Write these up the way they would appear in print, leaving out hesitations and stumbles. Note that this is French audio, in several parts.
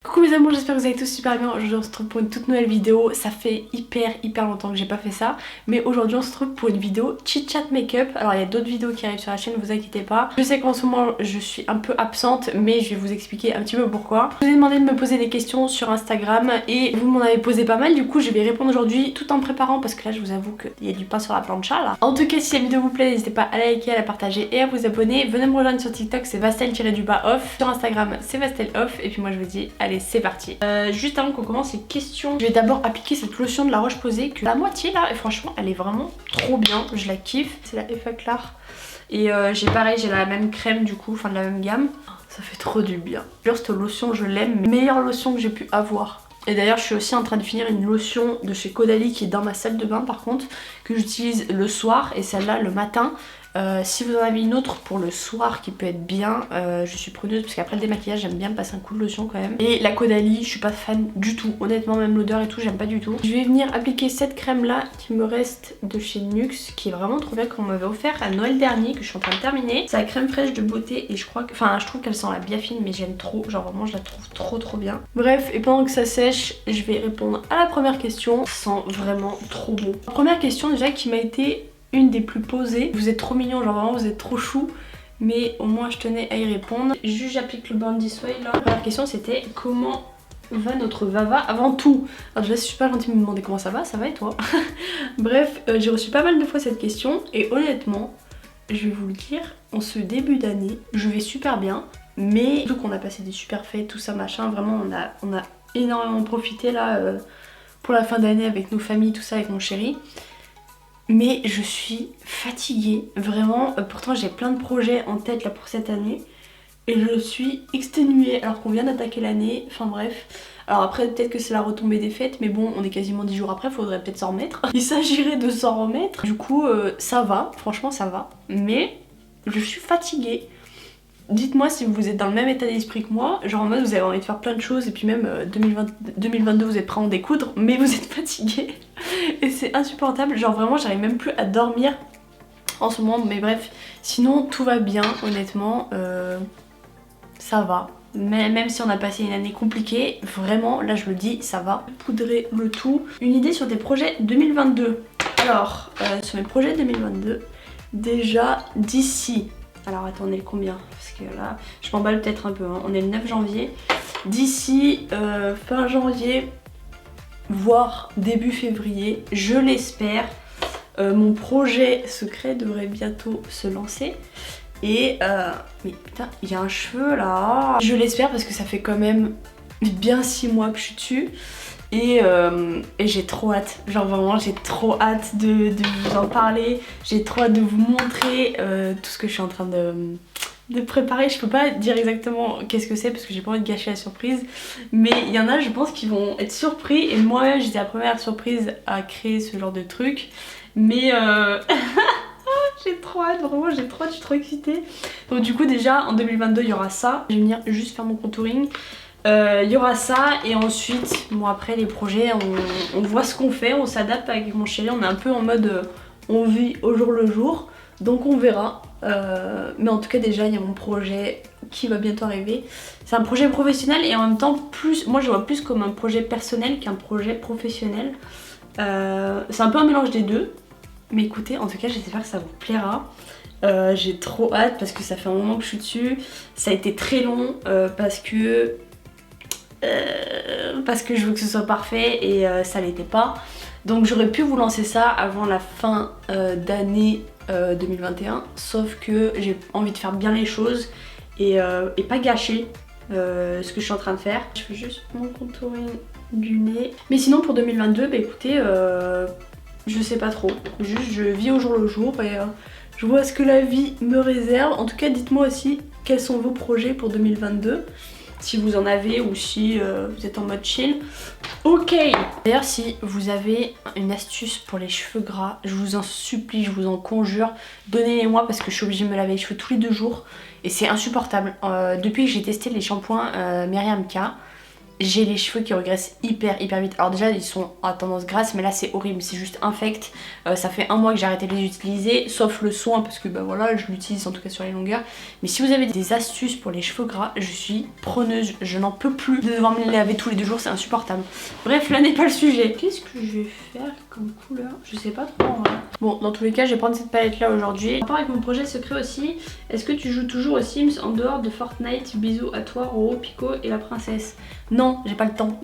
Coucou mes amours, j'espère que vous allez tous super bien. Aujourd'hui on se retrouve pour une toute nouvelle vidéo. Ça fait hyper longtemps que j'ai pas fait ça, mais aujourd'hui on se retrouve pour une vidéo chit chat make-up. Alors il y a d'autres vidéos qui arrivent sur la chaîne, ne vous inquiétez pas. Je sais qu'en ce moment je suis un peu absente, mais je vais vous expliquer un petit peu pourquoi. Je vous ai demandé de me poser des questions sur Instagram et vous m'en avez posé pas mal, du coup je vais répondre aujourd'hui tout en préparant parce que là je vous avoue qu'il y a du pain sur la plancha là. En tout cas si la vidéo vous plaît, n'hésitez pas à la liker, à la partager et à vous abonner. Venez me rejoindre sur TikTok, c'est Vastel-off. Sur Instagram c'est Vastel-off et puis moi je vous dis allez c'est parti. Juste avant qu'on commence les questions, je vais d'abord appliquer cette lotion de la Roche-Posay que la moitié là et franchement elle est vraiment trop bien, je la kiffe. C'est la Effet Clair et j'ai pareil, j'ai la même crème du coup, enfin de la même gamme. Ça fait trop du bien. D'ailleurs cette lotion je l'aime, meilleure lotion que j'ai pu avoir. Et d'ailleurs je suis aussi en train de finir une lotion de chez Caudalie qui est dans ma salle de bain par contre, que j'utilise le soir et celle-là le matin. Si vous en avez une autre pour le soir qui peut être bien, je suis preneuse parce qu'après le démaquillage j'aime bien me passer un coup de lotion quand même. Et la Caudalie je suis pas fan du tout, honnêtement même l'odeur et tout j'aime pas du tout. Je vais venir appliquer cette crème là qui me reste de chez NYX qui est vraiment trop bien, qu'on m'avait offert à Noël dernier, que je suis en train de terminer. C'est la crème fraîche de beauté et je crois que, enfin je trouve qu'elle sent la biafine mais j'aime trop, genre vraiment je la trouve trop bien. Bref, et pendant que ça sèche je vais répondre à la première question. Ça sent vraiment trop bon. La première question déjà qui m'a été une des plus posées. Vous êtes trop mignon, genre vraiment vous êtes trop chou, mais au moins je tenais à y répondre. Juste j'applique le Born This Way là. La première question c'était comment va notre Vava avant tout. Alors déjà c'est super gentil de me demander comment ça va et toi. Bref, j'ai reçu pas mal de fois cette question et honnêtement, je vais vous le dire, en ce début d'année, je vais super bien, mais surtout qu'on a passé des super fêtes, tout ça machin, vraiment on a énormément profité là pour la fin d'année avec nos familles, tout ça avec mon chéri. Mais je suis fatiguée, vraiment. Pourtant j'ai plein de projets en tête là pour cette année. Et je suis exténuée alors qu'on vient d'attaquer l'année. Enfin bref. Alors après peut-être que c'est la retombée des fêtes. Mais bon on est quasiment 10 jours après, faudrait peut-être s'en remettre. Il s'agirait de s'en remettre. Du coup ça va, franchement ça va. Mais je suis fatiguée. Dites-moi si vous êtes dans le même état d'esprit que moi, genre en mode vous avez envie de faire plein de choses et puis même 2022 vous êtes prêt à en découdre mais vous êtes fatigué et c'est insupportable, genre vraiment j'arrive même plus à dormir en ce moment, mais bref, sinon tout va bien honnêtement, ça va. Mais même si on a passé une année compliquée, vraiment là je le dis, ça va. Poudrer le tout. Une idée sur tes projets 2022. Alors, sur mes projets 2022, déjà d'ici... Alors attendez le combien, parce que là je m'emballe peut-être un peu, hein. On est le 9 janvier. D'ici fin janvier, voire début février, je l'espère, mon projet secret devrait bientôt se lancer. Et mais putain, il y a un cheveu là. Je l'espère parce que ça fait quand même bien 6 mois que je suis dessus. Et j'ai trop hâte, genre vraiment j'ai trop hâte de vous en parler, j'ai trop hâte de vous montrer tout ce que je suis en train de préparer. Je peux pas dire exactement qu'est-ce que c'est parce que j'ai pas envie de gâcher la surprise, mais il y en a je pense qui vont être surpris et moi j'étais la première surprise à créer ce genre de truc, mais j'ai trop hâte, vraiment j'ai trop hâte, je suis trop excitée. Donc du coup déjà en 2022 il y aura ça, je vais venir juste faire mon contouring. Il y aura ça et ensuite bon après les projets on voit ce qu'on fait, on s'adapte avec mon chéri, on est un peu en mode on vit au jour le jour, donc on verra, mais en tout cas déjà il y a mon projet qui va bientôt arriver. C'est un projet professionnel et en même temps plus, moi je vois plus comme un projet personnel qu'un projet professionnel. C'est un peu un mélange des deux, mais écoutez en tout cas j'espère que ça vous plaira. J'ai trop hâte parce que ça fait un moment que je suis dessus, ça a été très long parce que je veux que ce soit parfait et ça l'était pas. Donc j'aurais pu vous lancer ça avant la fin d'année 2021, sauf que j'ai envie de faire bien les choses et pas gâcher ce que je suis en train de faire. Je fais juste mon contouring du nez. Mais sinon pour 2022, bah écoutez, je sais pas trop. Juste je vis au jour le jour et je vois ce que la vie me réserve. En tout cas dites-moi aussi quels sont vos projets pour 2022. Si vous en avez ou si vous êtes en mode chill. Ok. D'ailleurs si vous avez une astuce pour les cheveux gras, je vous en supplie, je vous en conjure, donnez-les-moi parce que je suis obligée de me laver les cheveux tous les 2 jours et c'est insupportable. Depuis que j'ai testé les shampoings Myriam K, j'ai les cheveux qui regressent hyper vite. Alors déjà ils sont à tendance grasse, mais là c'est horrible, c'est juste infect. Ça fait un mois que j'ai arrêté de les utiliser, sauf le soin parce que bah voilà, je l'utilise en tout cas sur les longueurs. Mais si vous avez des astuces pour les cheveux gras, je suis preneuse, je n'en peux plus de devoir me les laver tous les 2 jours, c'est insupportable. Bref, là n'est pas le sujet. Qu'est-ce que je vais faire comme couleur? Je sais pas trop en vrai. Bon, dans tous les cas, je vais prendre cette palette là aujourd'hui. En rapport avec mon projet secret aussi, est-ce que tu joues toujours aux Sims en dehors de Fortnite? Bisous à toi, Roro, Pico et la princesse. Non, j'ai pas le temps.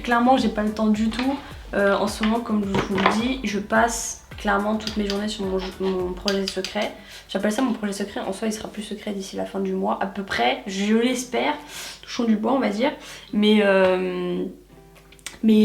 Clairement, j'ai pas le temps du tout. En ce moment, comme je vous le dis, je passe clairement toutes mes journées sur mon projet secret. J'appelle ça mon projet secret. En soi, il sera plus secret d'ici la fin du mois, à peu près. Je l'espère. Touchons du bois, on va dire. Mais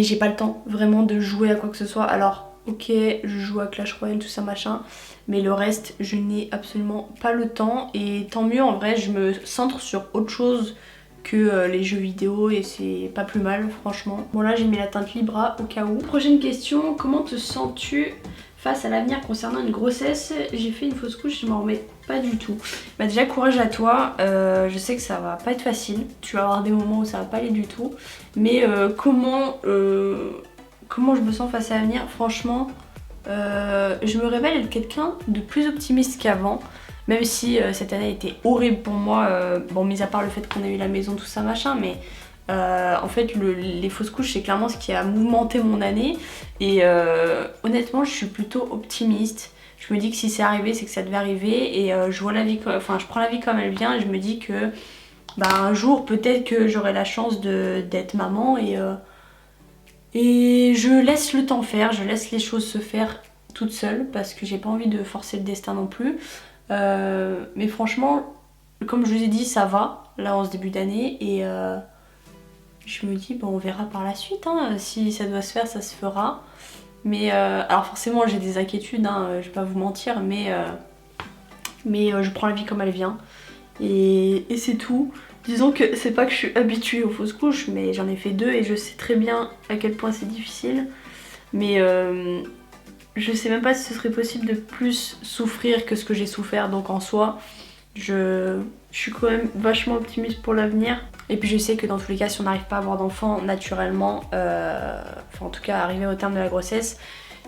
j'ai pas le temps vraiment de jouer à quoi que ce soit. Alors, ok, je joue à Clash Royale, tout ça machin. Mais le reste, je n'ai absolument pas le temps. Et tant mieux, en vrai, je me centre sur autre chose que les jeux vidéo et c'est pas plus mal franchement. Bon là j'ai mis la teinte Libra au cas où. Prochaine question, comment te sens-tu face à l'avenir concernant une grossesse? J'ai fait une fausse couche, je m'en remets pas du tout. Bah déjà courage à toi, je sais que ça va pas être facile, tu vas avoir des moments où ça va pas aller du tout. Mais comment je me sens face à l'avenir? Franchement, je me révèle être quelqu'un de plus optimiste qu'avant. Même si cette année a été horrible pour moi, bon mis à part le fait qu'on ait eu la maison, tout ça machin, mais en fait les fausses couches c'est clairement ce qui a mouvementé mon année. Et honnêtement je suis plutôt optimiste. Je me dis que si c'est arrivé c'est que ça devait arriver et je vois la vie, enfin je prends la vie comme elle vient et je me dis que bah, un jour peut-être que j'aurai la chance d'être maman et je laisse le temps faire, je laisse les choses se faire toute seule parce que j'ai pas envie de forcer le destin non plus. Mais franchement, comme je vous ai dit, ça va là en ce début d'année et je me dis bon on verra par la suite hein. Si ça doit se faire ça se fera. Mais alors forcément j'ai des inquiétudes hein, je vais pas vous mentir, mais je prends la vie comme elle vient et c'est tout. Disons que c'est pas que je suis habituée aux fausses couches, mais j'en ai fait 2 et je sais très bien à quel point c'est difficile. Mais je sais même pas si ce serait possible de plus souffrir que ce que j'ai souffert, donc en soi je suis quand même vachement optimiste pour l'avenir. Et puis je sais que dans tous les cas si on n'arrive pas à avoir d'enfant naturellement, enfin en tout cas arriver au terme de la grossesse,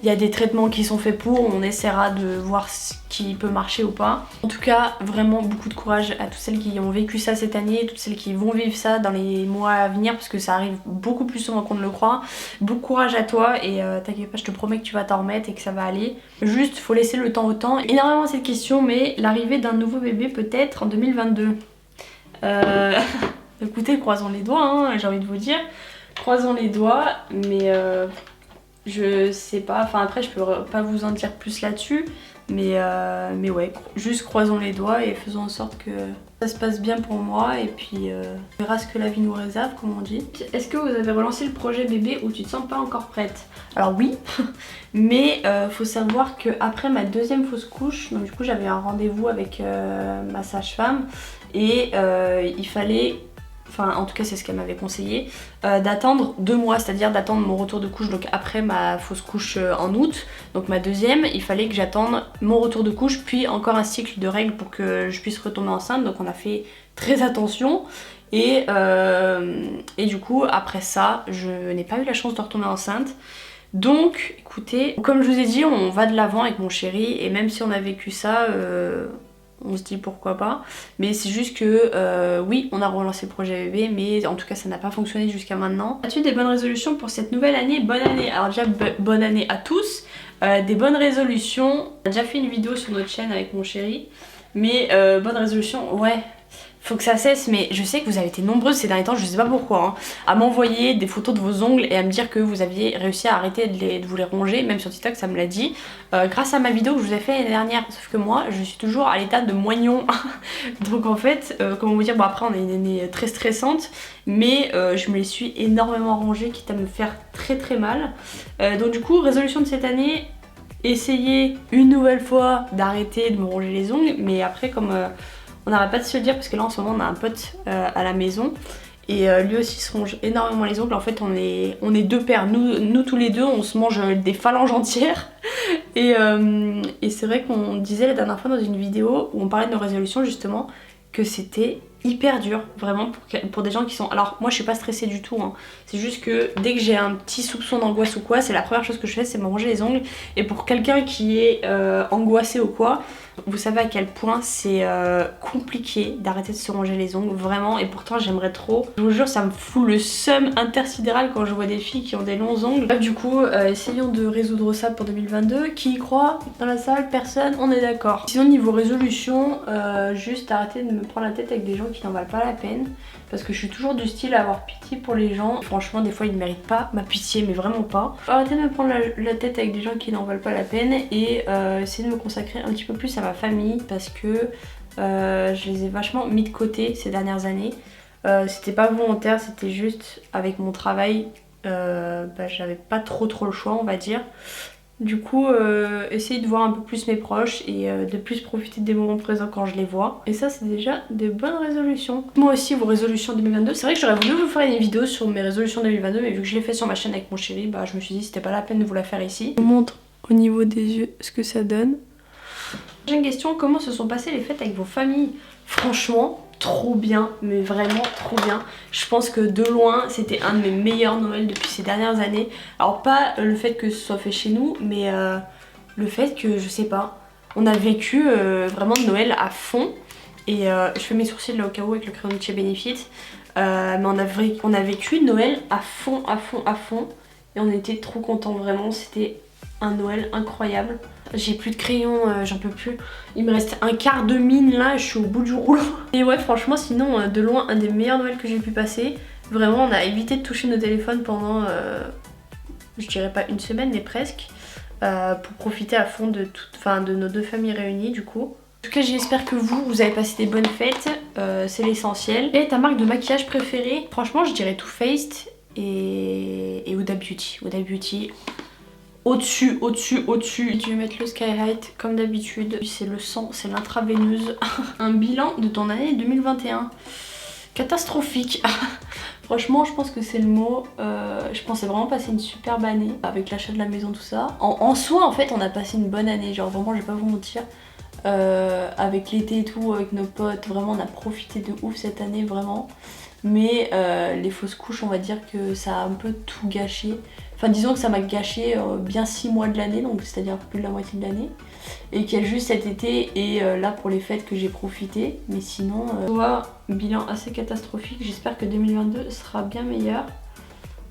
il y a des traitements qui sont faits pour, on essaiera de voir ce qui peut marcher ou pas. En tout cas, vraiment beaucoup de courage à toutes celles qui ont vécu ça cette année, toutes celles qui vont vivre ça dans les mois à venir parce que ça arrive beaucoup plus souvent qu'on ne le croit. Beaucoup de courage à toi et t'inquiète pas, je te promets que tu vas t'en remettre et que ça va aller. Juste, faut laisser le temps au temps. Énormément cette question, mais l'arrivée d'un nouveau bébé peut-être en 2022. Écoutez, croisons les doigts, hein, j'ai envie de vous dire. Croisons les doigts, mais je sais pas, enfin après je peux pas vous en dire plus là-dessus, mais ouais, juste croisons les doigts et faisons en sorte que ça se passe bien pour moi et puis on verra ce que la vie nous réserve comme on dit. Est-ce que vous avez relancé le projet bébé ou tu te sens pas encore prête? Alors oui, mais faut savoir que après ma 2e fausse couche, donc du coup j'avais un rendez-vous avec ma sage-femme et il fallait... Enfin en tout cas c'est ce qu'elle m'avait conseillé, d'attendre 2 mois, c'est-à-dire d'attendre mon retour de couche, donc après ma fausse couche en août, donc ma 2e, il fallait que j'attende mon retour de couche puis encore un cycle de règles pour que je puisse retomber enceinte, donc on a fait très attention et du coup après ça je n'ai pas eu la chance de retomber enceinte. Donc écoutez, comme je vous ai dit, on va de l'avant avec mon chéri et même si on a vécu ça... on se dit pourquoi pas, mais c'est juste que oui on a relancé le projet bébé mais en tout cas ça n'a pas fonctionné jusqu'à maintenant. As-tu des bonnes résolutions pour cette nouvelle année? Bonne année, alors déjà bonne année à tous, des bonnes résolutions, on a déjà fait une vidéo sur notre chaîne avec mon chéri, mais bonne résolution, ouais faut que ça cesse, mais je sais que vous avez été nombreuses ces derniers temps, je sais pas pourquoi, hein, à m'envoyer des photos de vos ongles et à me dire que vous aviez réussi à arrêter de vous les ronger, même sur TikTok ça me l'a dit, grâce à ma vidéo que je vous ai fait l'année dernière, sauf que moi je suis toujours à l'état de moignon, donc en fait, comment vous dire, bon après on a une année très stressante, mais je me les suis énormément rongées, quitte à me faire très mal, donc du coup résolution de cette année, essayer une nouvelle fois d'arrêter de me ronger les ongles, mais après comme... on n'arrête pas de se le dire parce que là en ce moment on a un pote à la maison et lui aussi se ronge énormément les ongles. En fait on est 2 paires, nous tous les deux on se mange des phalanges entières et c'est vrai qu'on disait la dernière fois dans une vidéo où on parlait de nos résolutions justement que c'était hyper dur vraiment pour des gens qui sont... Alors moi je suis pas stressée du tout hein. C'est juste que dès que j'ai un petit soupçon d'angoisse ou quoi, c'est la première chose que je fais, c'est me manger les ongles. Et pour quelqu'un qui est angoissé ou quoi, vous savez à quel point c'est compliqué d'arrêter de se ronger les ongles, vraiment. Et pourtant j'aimerais trop. Je vous jure, ça me fout le seum intersidéral quand je vois des filles qui ont des longs ongles. Bref, du coup, essayons de résoudre ça pour 2022. Qui y croit dans la salle? Personne, on est d'accord. Sinon niveau résolution, juste arrêter de me prendre la tête avec des gens qui n'en valent pas la peine. Parce que je suis toujours du style à avoir pitié pour les gens. Franchement, des fois, ils ne méritent pas ma pitié, mais vraiment pas. Arrêter de me prendre la tête avec des gens qui n'en valent pas la peine et essayer de me consacrer un petit peu plus à ma famille parce que je les ai vachement mis de côté ces dernières années. C'était pas volontaire, c'était juste avec mon travail. J'avais pas trop le choix, on va dire. Du coup, essayer de voir un peu plus mes proches et de plus profiter des moments présents quand je les vois. Et ça, c'est déjà des bonnes résolutions. Moi aussi, vos résolutions 2022. C'est vrai que j'aurais voulu vous faire une vidéo sur mes résolutions 2022, mais vu que je l'ai fait sur ma chaîne avec mon chéri, bah je me suis dit c'était pas la peine de vous la faire ici. Je vous montre au niveau des yeux ce que ça donne. J'ai une question, comment se sont passées les fêtes avec vos familles? Franchement, trop bien, mais vraiment trop bien. Je pense que de loin, c'était un de mes meilleurs Noëls depuis ces dernières années. Alors pas le fait que ce soit fait chez nous, mais le fait que, je sais pas, on a vécu vraiment Noël à fond. Et je fais mes sourcils là au cas où avec le crayon de chez Benefit. Mais on a vécu Noël à fond. Et on était trop contents, vraiment, c'était un Noël incroyable. J'ai plus de crayon, j'en peux plus. Il me reste un quart de mine là, je suis au bout du rouleau. Et ouais, franchement, sinon, de loin, un des meilleurs Noëls que j'ai pu passer. Vraiment, on a évité de toucher nos téléphones pendant, je dirais pas une semaine, mais presque. Pour profiter à fond de nos deux familles réunies du coup. En tout cas, j'espère que vous avez passé des bonnes fêtes, c'est l'essentiel. Et ta marque de maquillage préférée? Franchement, je dirais Too Faced et Huda Beauty. Huda Beauty. Au-dessus. Tu veux mettre le Skylight comme d'habitude. C'est le sang, c'est l'intraveineuse. Un bilan de ton année 2021. Catastrophique. Franchement, je pense que c'est le mot. Je pensais vraiment passer une superbe année avec l'achat de la maison, tout ça. En soi, en fait, on a passé une bonne année. Genre vraiment, je vais pas vous mentir. Avec l'été et tout, avec nos potes, vraiment, on a profité de ouf cette année, vraiment. Mais les fausses couches, on va dire que ça a un peu tout gâché. Enfin disons que ça m'a gâché bien 6 mois de l'année, donc c'est-à-dire plus de la moitié de l'année. Et qu'il y a juste cet été et là pour les fêtes que j'ai profité. Mais sinon, bilan assez catastrophique. J'espère que 2022 sera bien meilleur.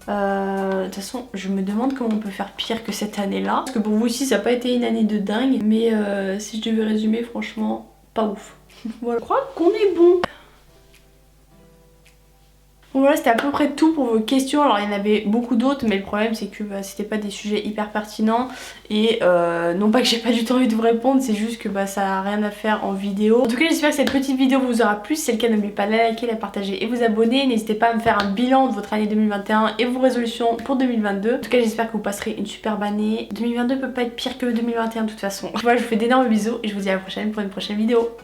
De toute façon, je me demande comment on peut faire pire que cette année-là. Parce que pour vous aussi, ça n'a pas été une année de dingue. Mais si je devais résumer, franchement, pas ouf. Voilà. Je crois qu'on est bon. Bon voilà, c'était à peu près tout pour vos questions. Alors il y en avait beaucoup d'autres, mais le problème c'est que c'était pas des sujets hyper pertinents. Et non pas que j'ai pas du tout envie de vous répondre, c'est juste que ça a rien à faire en vidéo. En tout cas, j'espère que cette petite vidéo vous aura plu. Si c'est le cas, n'oubliez pas de la liker, la partager et vous abonner. N'hésitez pas à me faire un bilan de votre année 2021 et vos résolutions pour 2022. En tout cas, j'espère que vous passerez une superbe année. 2022 peut pas être pire que 2021 de toute façon. Voilà, je vous fais d'énormes bisous et je vous dis à la prochaine pour une prochaine vidéo.